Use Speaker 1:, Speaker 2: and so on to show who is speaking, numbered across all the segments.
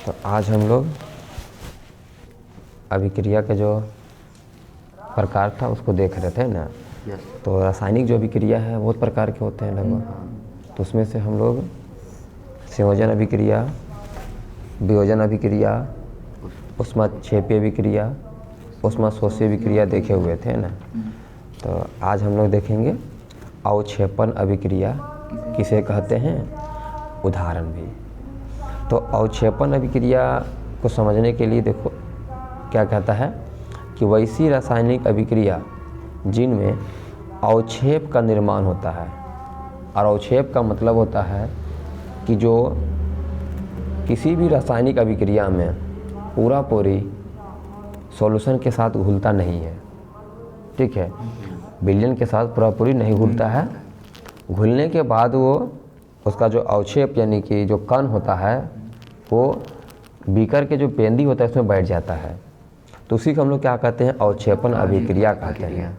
Speaker 1: तो आज हम लोग अभिक्रिया के जो प्रकार था उसको देख रहे थे ना। तो रासायनिक जो अभिक्रिया है बहुत प्रकार के होते हैं लगभग। तो उसमें से हम लोग संयोजन अभिक्रिया, वियोजन अभिक्रिया, ऊष्माक्षेपीय अभिक्रिया, ऊष्माशोषीय अभिक्रिया देखे हुए थे ना। तो आज हम लोग देखेंगे अवक्षेपण अभिक्रिया किसे कहते हैं, उदाहरण भी। तो अवक्षेपण अभिक्रिया को समझने के लिए देखो क्या कहता है कि वैसी रासायनिक अभिक्रिया जिनमें अवक्षेप का निर्माण होता है। और अवक्षेप का मतलब होता है कि जो किसी भी रासायनिक अभिक्रिया में पूरा पूरी सॉल्यूशन के साथ घुलता नहीं है, ठीक है, विलयन के साथ पूरा पूरी नहीं घुलता है। घुलने के बाद वो उसका जो अवक्षेप यानी कि जो कण होता है वो बीकर के जो पेंदी होता है उसमें बैठ जाता है। तो उसी को हम लोग क्या कहते हैं, अवक्षेपण अभिक्रिया कहते हैं।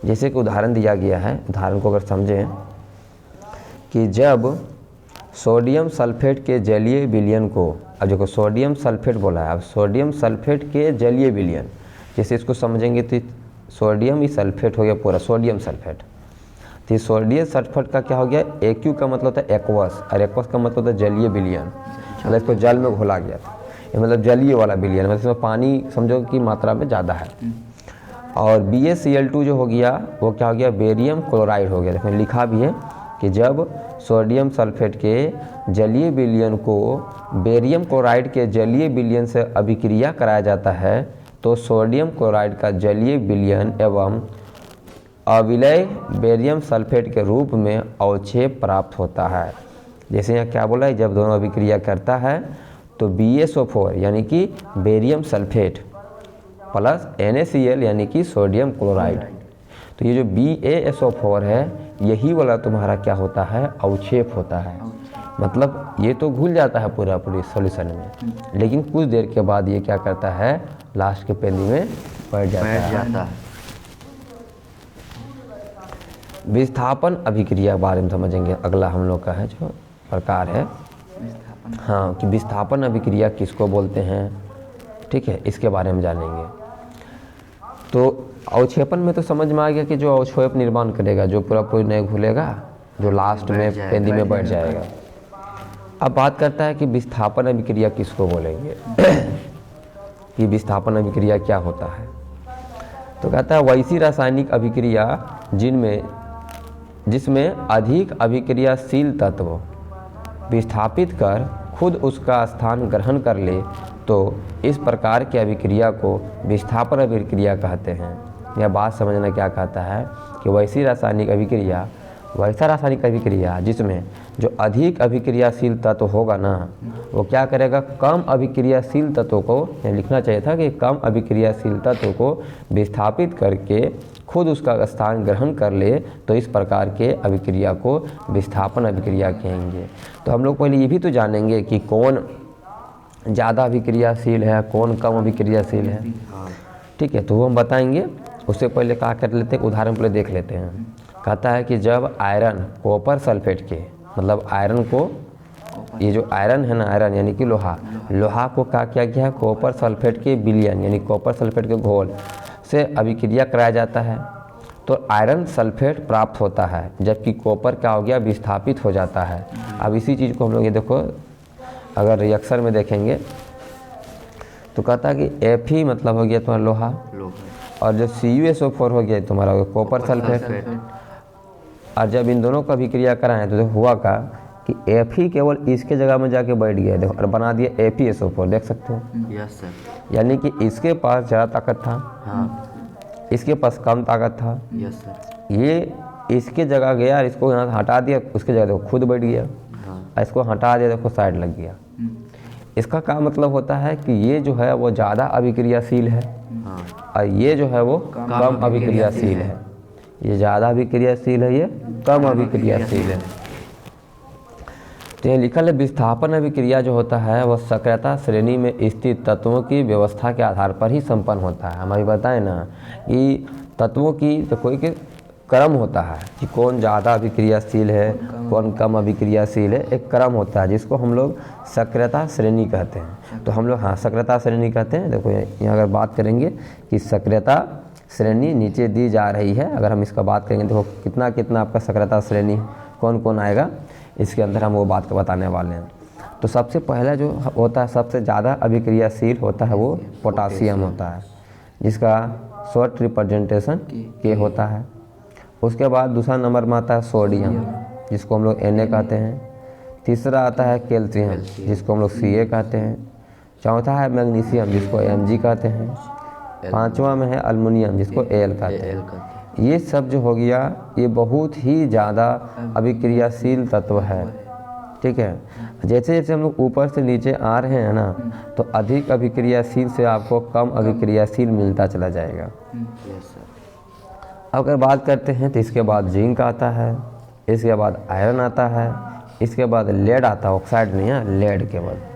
Speaker 1: जैसे कि उदाहरण दिया गया है, उदाहरण को अगर समझें कि जब सोडियम सल्फेट के जलीय विलयन को, अब देखो सोडियम सल्फेट बोला है, अब सोडियम सल्फेट के जलीय विलयन, जैसे इसको समझेंगे तो सोडियम ही सल्फेट हो गया पूरा, सोडियम सल्फेट। तो सोडियम सल्फेट का क्या हो गया, एक्यू का मतलब होता है एक्वस, और एक्वस का मतलब होता है जलीय विलयन, मतलब इसको जल में घोला गया था, ये मतलब जलीय वाला विलयन, मतलब इसमें पानी समझो कि मात्रा में ज़्यादा है। और BaCl2 जो हो गया वो क्या हो गया, बेरियम क्लोराइड हो गया। देखो लिखा भी है कि जब सोडियम सल्फेट के जलीय विलयन को बेरियम क्लोराइड के जलीय विलयन से अभिक्रिया कराया जाता है तो सोडियम क्लोराइड का जलीय विलयन एवं अविलय बेरियम सल्फेट के रूप में अवक्षेप प्राप्त होता है। जैसे यहाँ क्या बोला है, जब दोनों अभिक्रिया करता है तो BaSO4 यानी कि बेरियम सल्फेट प्लस NaCl यानी कि सोडियम क्लोराइड, तो ये जो BaSO4 है यही वाला तुम्हारा क्या होता है, अवक्षेप होता है। मतलब ये तो घुल जाता है पूरा पूरी सॉल्यूशन में, लेकिन कुछ देर के बाद ये क्या करता है, लास्ट के पेंदी में बैठ जाता है। विस्थापन अभिक्रिया के बारे में समझेंगे, अगला हम लोग का है जो प्रकार है। हाँ, कि विस्थापन अभिक्रिया किसको बोलते हैं, ठीक है, इसके बारे में जानेंगे। तो अवक्षेपण में तो समझ में आ गया कि जो अवक्षेप निर्माण करेगा, जो पूरा पूरी नहीं घुलेगा, जो लास्ट में पेंदी में बैठ जाएगा। अब बात करता है कि विस्थापन अभिक्रिया किसको बोलेंगे कि विस्थापन अभिक्रिया क्या होता है। तो कहता है वैसी रासायनिक अभिक्रिया जिसमें अधिक अभिक्रियाशील तत्व विस्थापित कर खुद उसका स्थान ग्रहण कर ले, तो इस प्रकार की अभिक्रिया को विस्थापन अभिक्रिया कहते हैं। यह बात समझना क्या कहता है कि वैसी रासायनिक अभिक्रिया, वैसा रासायनिक अभिक्रिया जिसमें जो अधिक अभिक्रियाशील तत्व होगा ना, वो क्या करेगा, कम अभिक्रियाशील तत्वों को, यह लिखना चाहिए था कि कम अभिक्रियाशील तत्वों को विस्थापित करके खुद उसका स्थान ग्रहण कर ले, तो इस प्रकार के अभिक्रिया को विस्थापन अभिक्रिया कहेंगे। तो हम लोग पहले ये भी तो जानेंगे कि कौन ज़्यादा अभिक्रियाशील है, कौन कम अभिक्रियाशील है, ठीक है, तो वो हम बताएंगे। उससे पहले क्या कर लेते हैं, उदाहरण पहले देख लेते हैं। कहता है कि जब आयरन कॉपर सल्फेट के, मतलब आयरन को, ये जो आयरन है ना, आयरन यानी कि लोहा को क्या किया गया है, कॉपर सल्फेट के विलयन यानी कॉपर सल्फेट के घोल से अभिक्रिया कराया जाता है तो आयरन सल्फेट प्राप्त होता है, जबकि कॉपर क्या हो गया, विस्थापित हो जाता है। अब इसी चीज़ को हम लोग ये देखो अगर रिएक्शन में देखेंगे तो कहता है कि Fe मतलब हो गया तुम्हारा लोहा, और जो CuSO4 हो गया तुम्हारा कॉपर सल्फेट। और जब इन दोनों का अभिक्रिया कराएं तो हुआ का कि Fe केवल इसके जगह में जाके बैठ गया, देखो, और बना दिया FeSO4, देख सकते हो।
Speaker 2: Yes sir.
Speaker 1: यानी कि इसके पास ज़्यादा ताकत था,
Speaker 2: हाँ,
Speaker 1: इसके पास कम ताकत था।
Speaker 2: Yes sir.
Speaker 1: ये इसके जगह गया और इसको यहाँ हटा दिया, उसके जगह देखो खुद बैठ गया, और इसको हटा दिया, देखो साइड लग गया। इसका क्या मतलब होता है कि ये जो है वो ज़्यादा अभिक्रियाशील है, और ये जो है वो कम अभिक्रियाशील है। ये ज़्यादा अभिक्रियाशील है, ये कम अभिक्रियाशील है। तो ये लिखल है विस्थापन अभिक्रिया जो होता है वह सक्रियता श्रेणी में स्थित तत्वों की व्यवस्था के आधार पर ही संपन्न होता है। हम अभी बताएं ना कि तत्वों की, तो कोई के क्रम होता है कि कौन ज़्यादा अभिक्रियाशील है, कौन कम अभिक्रियाशील है, एक क्रम होता है जिसको हम लोग सक्रियता श्रेणी कहते हैं। तो हम लोग हाँ सक्रियता श्रेणी कहते हैं। देखो यहाँ अगर बात करेंगे कि सक्रियता श्रेणी नीचे दी जा रही है, अगर हम इसका बात करेंगे देखो कितना कितना आपका सक्रियता श्रेणी कौन कौन आएगा, इसके अंदर हम वो बात को बताने वाले हैं। तो सबसे पहला जो होता है सबसे ज़्यादा अभिक्रियाशील होता है वो पोटासियम होता है, जिसका शॉर्ट रिप्रेजेंटेशन के होता है। उसके बाद दूसरा नंबर में आता है सोडियम, जिसको हम लोग Na कहते हैं। तीसरा आता है कैल्शियम, जिसको हम लोग Ca कहते हैं। चौथा है मैग्नीशियम, जिसको Mg कहते हैं। पांचवा में है अल्युमिनियम, जिसको Al कहते हैं। ये सब जो हो गया ये बहुत ही ज़्यादा अभिक्रियाशील तत्व है, ठीक है। जैसे जैसे हम लोग ऊपर से नीचे आ रहे हैं ना, तो अधिक अभिक्रियाशील से आपको कम अभिक्रियाशील मिलता चला जाएगा। अगर बात करते हैं तो इसके बाद जिंक आता है, इसके बाद आयरन आता है, इसके बाद लेड आता है, ऑक्साइड नहीं है, लेड के बाद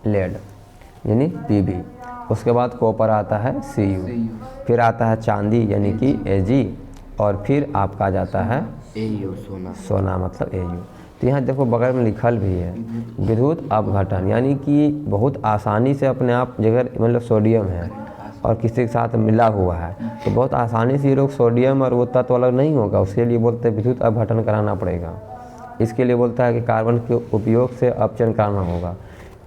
Speaker 1: लेड यानी Pb। उसके बाद कॉपर आता है Cu, फिर आता है चांदी यानी कि Ag, और फिर आपका आ जाता है
Speaker 2: Au
Speaker 1: सोना मतलब Au। तो यहाँ देखो बगल में लिखल भी है विद्युत अपघटन, यानी कि बहुत आसानी से अपने आप जगह मतलब सोडियम है और किसी के साथ मिला हुआ है तो बहुत आसानी से ये लोग सोडियम और वो तत्व अलग नहीं होगा, उसके लिए बोलते हैं विद्युत अपघटन कराना पड़ेगा। इसके लिए बोलता है कि कार्बन के उपयोग से अपचयन कराना होगा।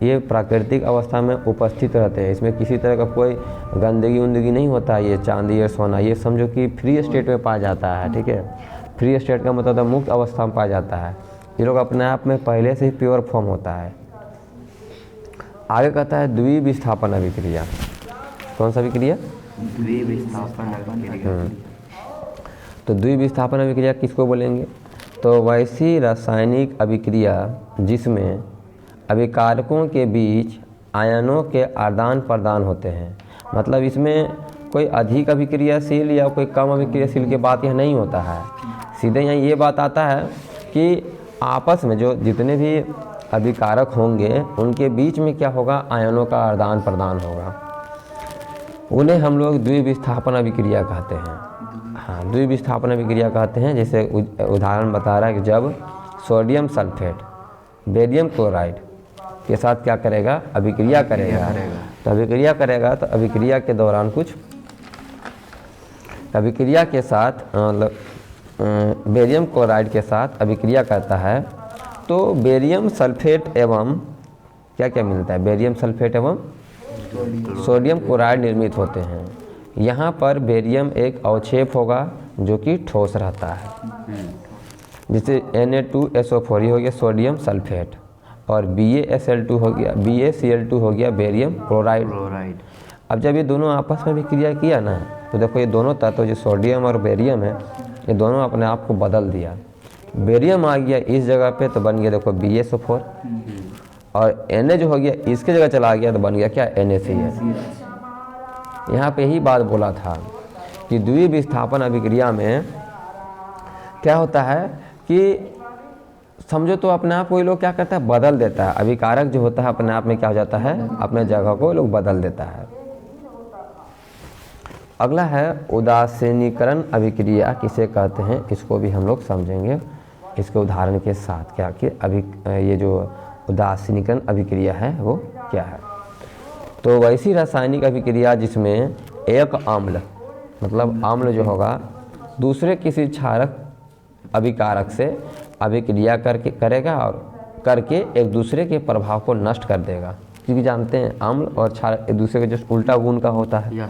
Speaker 1: ये प्राकृतिक अवस्था में उपस्थित रहते हैं, इसमें किसी तरह का कोई गंदगी उंदगी नहीं होता है। ये चांदी और सोना ये समझो कि फ्री स्टेट में पाया जाता है, ठीक है। फ्री स्टेट का मतलब मुक्त अवस्था में पाया जाता है। ये लोग अपने आप में पहले से ही प्योर फॉर्म होता है। आगे कहता है द्विविस्थापन अभिक्रिया। कौन सा अभिक्रिया?
Speaker 2: द्विविस्थापन अभिक्रिया।
Speaker 1: तो द्विविस्थापन अभिक्रिया किसको बोलेंगे? तो वैसी रासायनिक अभिक्रिया जिसमें अभिकारकों के बीच आयनों के आदान प्रदान होते हैं। मतलब इसमें कोई अधिक अभिक्रियाशील या कोई कम अभिक्रियाशील की बात यह नहीं होता है। सीधे यहाँ ये बात आता है कि आपस में जो जितने भी अभिकारक होंगे उनके बीच में क्या होगा, आयनों का आदान प्रदान होगा। उन्हें हम लोग द्विविस्थापन अभिक्रिया कहते हैं। हाँ, द्विविस्थापन अभिक्रिया कहते हैं। जैसे उदाहरण बता रहा है कि जब सोडियम सल्फेट बेरियम क्लोराइड के साथ क्या करेगा, अभिक्रिया करेगा। तो अभिक्रिया करेगा तो अभिक्रिया के दौरान कुछ अभिक्रिया के साथ मतलब बेरियम क्लोराइड के साथ अभिक्रिया करता है तो बेरियम सल्फेट एवं क्या क्या मिलता है, बेरियम सल्फेट एवं सोडियम क्लोराइड निर्मित होते हैं। यहाँ पर बेरियम एक अवक्षेप होगा जो कि ठोस रहता है, जैसे Na2SO4 हो गया सोडियम सल्फेट, और BaSL2 हो गया BaCl2 हो गया बेरियम क्लोराइड। अब जब ये दोनों आपस में विक्रिया किया ना, तो देखो ये दोनों तत्व जो सोडियम और बेरियम है ये दोनों अपने आप को बदल दिया। बेरियम आ गया इस जगह पे तो बन गया देखो BaSO4, और Na जो हो गया इसके जगह चला गया तो बन गया क्या, NaCl। यहाँ पे ही बात बोला था कि द्विविस्थापन अभिक्रिया में क्या होता है कि समझो तो अपने आप कोई लोग क्या करता है, बदल देता है। अभिकारक जो होता है अपने आप में क्या हो जाता है, अपने जगह को लोग बदल देता है। अगला है उदासीनीकरण अभिक्रिया किसे कहते हैं, इसको भी हम लोग समझेंगे इसके उदाहरण के साथ क्या कि ये जो उदासीनीकरण अभिक्रिया है वो क्या है। तो वैसी रासायनिक अभिक्रिया जिसमें एक अम्ल मतलब अम्ल जो होगा दूसरे किसी क्षारक अभिकारक से अभिक्रिया करेगा और करके एक दूसरे के प्रभाव को नष्ट कर देगा, क्योंकि जानते हैं अम्ल और क्षारक एक दूसरे के जो उल्टा गुण का होता है।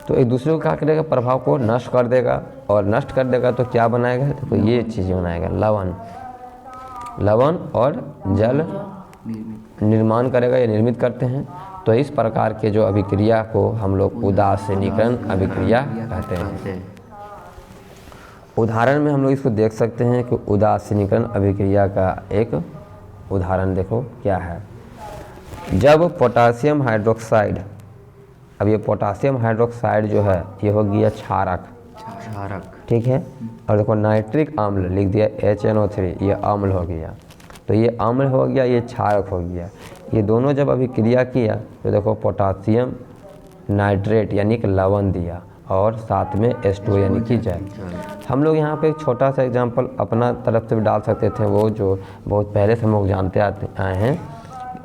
Speaker 1: तो एक दूसरे को क्या करेगा, प्रभाव को नष्ट कर देगा, और नष्ट कर देगा तो क्या बनाएगा, तो ये चीज़ बनाएगा लवण और जल निर्माण करेगा या निर्मित करते हैं। तो इस प्रकार के जो अभिक्रिया को हम लोग उदासीनीकरण अभिक्रिया कहते हैं। उदाहरण में हम लोग इसको देख सकते हैं कि उदासीनीकरण अभिक्रिया का एक उदाहरण देखो क्या है। जब पोटासियम हाइड्रोक्साइड, अब ये पोटासियम हाइड्रोक्साइड जो है ये हो गया क्षारक, ठीक है, और देखो नाइट्रिक अम्ल लिख दिया HNO3, ये अम्ल हो गया। तो ये अम्ल हो गया, ये क्षारक हो गया। ये दोनों जब अभिक्रिया किया तो देखो पोटासियम नाइट्रेट यानी कि लवण दिया और साथ में H2O यानी कि जल। हम लोग यहाँ पे एक छोटा सा एग्जांपल अपना तरफ से भी डाल सकते थे, वो जो बहुत पहले से हम लोग जानते आए हैं,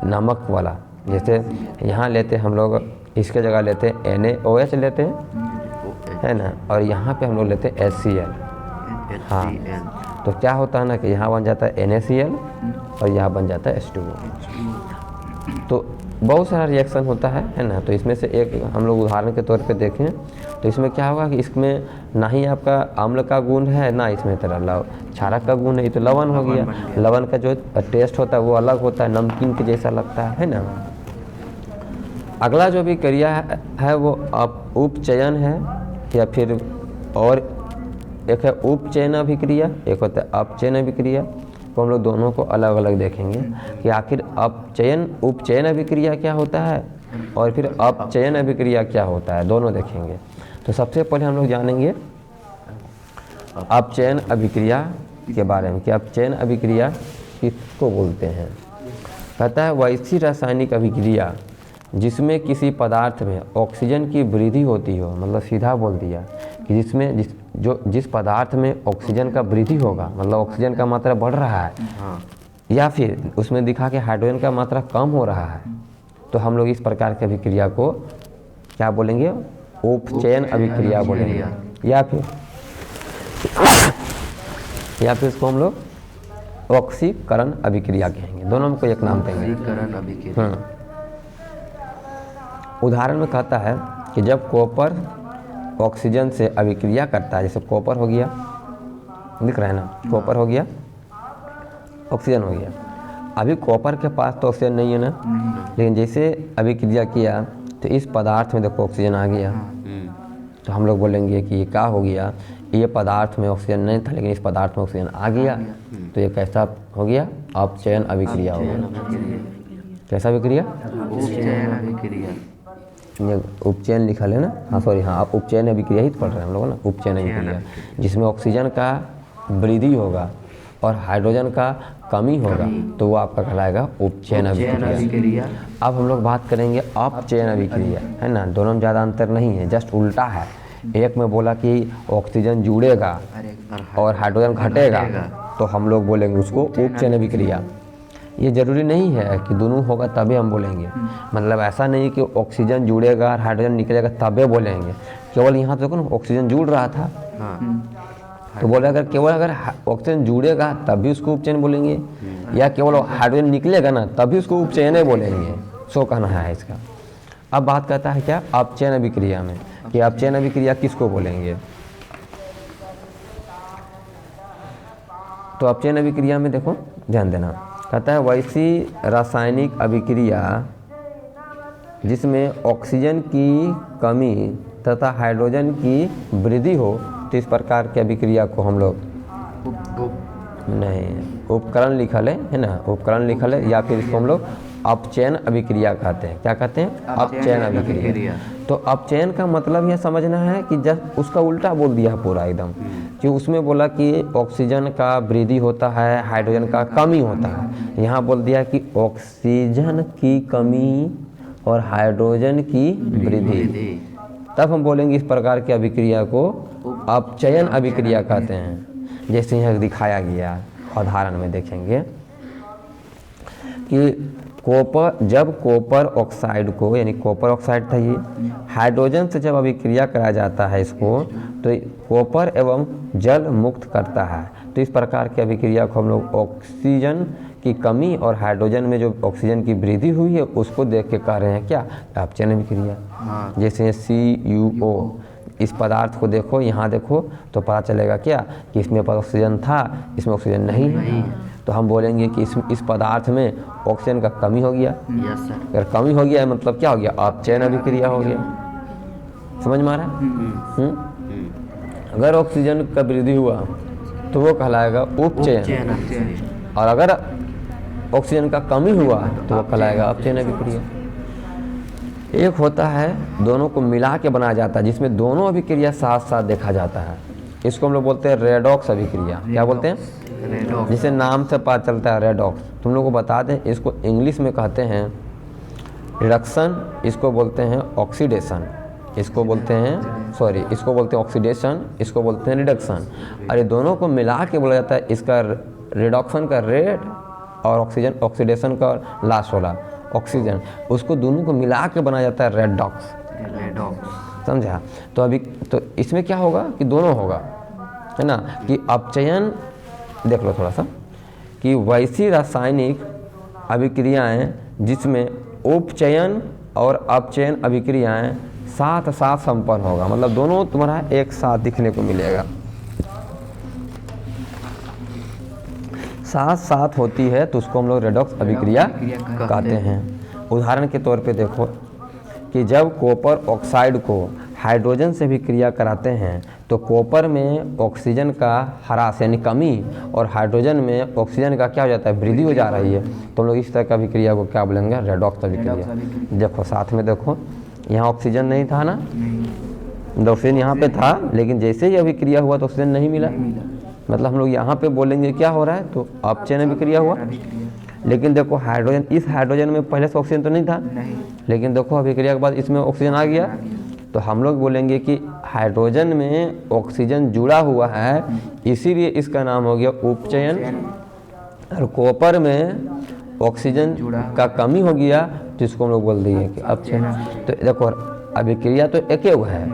Speaker 1: नमक वाला। जैसे यहाँ लेते हम लोग, इसके जगह लेते NaOH लेते हैं, है ना, और यहाँ पे हम लोग लेते हैं HCl। हाँ, तो क्या होता है ना कि यहाँ बन जाता है NaCl और यहाँ बन जाता है H2O। तो बहुत सारा रिएक्शन होता है ना। तो इसमें से एक हम लोग उदाहरण के तौर पे देखें तो इसमें क्या होगा कि इसमें ना ही आपका अम्ल का गुण है, ना इसमें तरह क्षारक का गुण है, ये तो लवण हो गया। लवण का जो टेस्ट होता है वो अलग होता है, नमकीन के जैसा लगता है ना। अगला जो भी क्रिया है वो उपचयन है, या फिर और एक है उपचयन अभिक्रिया, एक होता है अपचयन अभिक्रिया। तो हम लोग दोनों को अलग अलग देखेंगे कि आखिर उपचयन अभिक्रिया क्या होता है और फिर अपचयन अभिक्रिया क्या होता है, दोनों देखेंगे। तो सबसे पहले हम लोग जानेंगे अपचयन अभिक्रिया के बारे में कि अपचयन अभिक्रिया किसको बोलते हैं। कहता है वैसी रासायनिक अभिक्रिया जिसमें किसी पदार्थ में ऑक्सीजन की वृद्धि होती हो, मतलब सीधा बोल दिया कि जिस पदार्थ में ऑक्सीजन का वृद्धि होगा, मतलब ऑक्सीजन का मात्रा बढ़ रहा है, या फिर उसमें दिखा के हाइड्रोजन का मात्रा कम हो रहा है, तो हम लोग इस प्रकार की अभिक्रिया को क्या बोलेंगे, उपचयन अभिक्रिया बोलेंगे, या फिर इसको हम लोग ऑक्सीकरण अभिक्रिया कहेंगे। दोनों में कोई एक नाम देंगे। उदाहरण में कहता है कि जब कॉपर ऑक्सीजन से अभिक्रिया करता है, जैसे कॉपर हो गया, दिख रहा है ना, कॉपर हो गया, ऑक्सीजन हो गया। अभी कॉपर के पास तो ऑक्सीजन नहीं है ना, लेकिन जैसे अभिक्रिया किया तो इस पदार्थ में देखो ऑक्सीजन आ गया, तो हम लोग बोलेंगे कि ये क्या हो गया, ये पदार्थ में ऑक्सीजन नहीं था लेकिन इस पदार्थ में ऑक्सीजन आ गया, तो ये कैसा हो गया, अपचयन अभिक्रिया हो गया। कैसा अभिक्रिया, उपचयन लिखा है ना, हाँ सॉरी, हाँ आप उपचयन अभिक्रिया ही पढ़ रहे हैं हम लोग ना, उपचयन अभिक्रिया जिसमें ऑक्सीजन का वृद्धि होगा और हाइड्रोजन का कमी होगा, तो वो आपका कहलाएगा उपचयन अभिक्रिया। अब हम लोग बात करेंगे अपचयन अभिक्रिया, है ना। दोनों में ज़्यादा अंतर नहीं है, जस्ट उल्टा है। एक में बोला कि ऑक्सीजन जुड़ेगा और हाइड्रोजन घटेगा, तो हम लोग बोलेंगे उसको उपचयन अभिक्रिया। ये ज़रूरी नहीं है कि दोनों होगा तभी हम बोलेंगे, मतलब ऐसा नहीं कि ऑक्सीजन जुड़ेगा और हाइड्रोजन निकलेगा तभी बोलेंगे। केवल यहाँ तो देखो ना, ऑक्सीजन जुड़ रहा था, तो बोले अगर ऑक्सीजन जुड़ेगा तभी उसको उपचयन बोलेंगे, या केवल हाइड्रोजन निकलेगा ना तभी उसको उपचयन बोलेंगे, सो कहना है इसका। अब बात करता है क्या अपचयन अभिक्रिया में, कि अपचयन अभिक्रिया किसको बोलेंगे। तो अपचयन अभिक्रिया में देखो ध्यान देना, कहता है वैसी रासायनिक अभिक्रिया जिसमें ऑक्सीजन की कमी तथा हाइड्रोजन की वृद्धि हो, तो इस प्रकार की अभिक्रिया को हम लोग नहीं उपकरण लिखल है ना, उपकरण लिखल है, या फिर इसको हम लोग अपचयन अभिक्रिया कहते हैं। क्या कहते हैं, अपचयन अभिक्रिया। तो अपचयन का मतलब यह समझना है कि जब उसका उल्टा बोल दिया पूरा एकदम, कि उसमें बोला कि ऑक्सीजन का वृद्धि होता है, हाइड्रोजन का कमी होता है, यहाँ बोल दिया कि ऑक्सीजन की कमी और हाइड्रोजन की वृद्धि, तब हम बोलेंगे इस प्रकार की अभिक्रिया को अपचयन अभिक्रिया कहते हैं। जैसे यहाँ दिखाया गया उदाहरण में देखेंगे कि जब कॉपर ऑक्साइड को, यानी कॉपर ऑक्साइड था ये, हाइड्रोजन से जब अभिक्रिया कराया जाता है इसको, तो कॉपर एवं जल मुक्त करता है। तो इस प्रकार की अभिक्रिया को हम लोग ऑक्सीजन की कमी और हाइड्रोजन में जो ऑक्सीजन की वृद्धि हुई है उसको देख के कह रहे हैं क्या, अपचयन अभिक्रिया। जैसे CuO, इस पदार्थ को देखो, यहाँ देखो तो पता चलेगा क्या कि इसमें ऑक्सीजन था, इसमें ऑक्सीजन नहीं है, तो हम बोलेंगे कि इस पदार्थ में ऑक्सीजन का कमी हो गया। अगर कमी हो गया मतलब क्या हो गया, अपचयन अभिक्रिया हो गया। समझ में आ रहा है। अगर ऑक्सीजन का वृद्धि हुआ तो वो कहलाएगा उपचयन, और अगर ऑक्सीजन का कमी हुआ तो वो कहलाएगा अपचयन अभिक्रिया। एक होता है दोनों को मिला के बनाया जाता है, जिसमें दोनों अभिक्रिया साथ साथ देखा जाता है, इसको हम लोग बोलते हैं रेडॉक्स अभिक्रिया। क्या बोलते हैं, जिसे नाम से पता चलता है रेडॉक्स। तुम लोग को बता दें, इसको इंग्लिश में कहते हैं रिडक्शन इसको बोलते हैं ऑक्सीडेशन, इसको बोलते हैं इसको बोलते हैं ऑक्सीडेशन, इसको बोलते हैं रिडक्शन। और ये दोनों को मिला के बोला जाता है, इसका रिडक्शन का रेट और ऑक्सीडेशन का लास्ट वाला ऑक्सीजन, उसको दोनों को मिला के बनाया जाता है रेडॉक्स। समझा? तो अभी तो इसमें क्या होगा कि दोनों होगा, है ना, कि अपचयन देख लो थोड़ा सा, कि वैसी रासायनिक अभिक्रियाएं जिसमें उपचयन और अपचयन अभिक्रियाएं साथ साथ संपन्न होगा, मतलब दोनों तुम्हारा एक साथ दिखने को मिलेगा, साथ साथ होती है, तो उसको हम लोग रेडॉक्स अभिक्रिया कहते हैं। उदाहरण के तौर पे देखो कि जब कॉपर ऑक्साइड को हाइड्रोजन से भी क्रिया कराते हैं तो कॉपर में ऑक्सीजन का ह्रास यानी कमी और हाइड्रोजन में ऑक्सीजन का क्या हो जाता है, वृद्धि हो जा रही है। तो हम लोग इस तरह का अभिक्रिया को क्या बोलेंगे, रेडॉक्स अभिक्रिया। देखो साथ में देखो, यहाँ ऑक्सीजन नहीं था ना, ऑक्सीजन यहाँ पे था, लेकिन जैसे ही अभिक्रिया हुआ तो ऑक्सीजन नहीं मिला, मतलब हम लोग यहाँ पे बोलेंगे क्या हो रहा है, तो अपचयन अभिक्रिया हुआ। लेकिन देखो हाइड्रोजन, इस हाइड्रोजन में पहले से ऑक्सीजन तो नहीं था, लेकिन देखो अभिक्रिया के बाद इसमें ऑक्सीजन आ गया, तो हम लोग बोलेंगे कि हाइड्रोजन में ऑक्सीजन जुड़ा हुआ है, इसीलिए इसका नाम हो गया उपचयन। और कॉपर में ऑक्सीजन का कमी हो गया, तो इसको हम लोग बोल देंगे कि अपचयन। तो देखो अभिक्रिया तो एक ही है,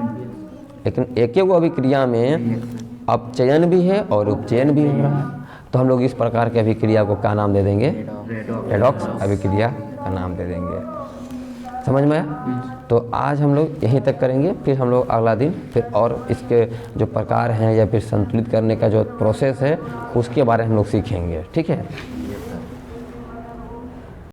Speaker 1: लेकिन एक ही अभिक्रिया में अपचयन भी है और उपचयन भी हो रहा है, तो हम लोग इस प्रकार के अभिक्रिया को क्या नाम दे देंगे, रेडॉक्स अभिक्रिया का नाम दे देंगे। समझ में आया? तो आज हम लोग यहीं तक करेंगे, फिर हम लोग अगला दिन फिर और इसके जो प्रकार हैं या फिर संतुलित करने का जो प्रोसेस है उसके बारे में हम लोग सीखेंगे। ठीक है।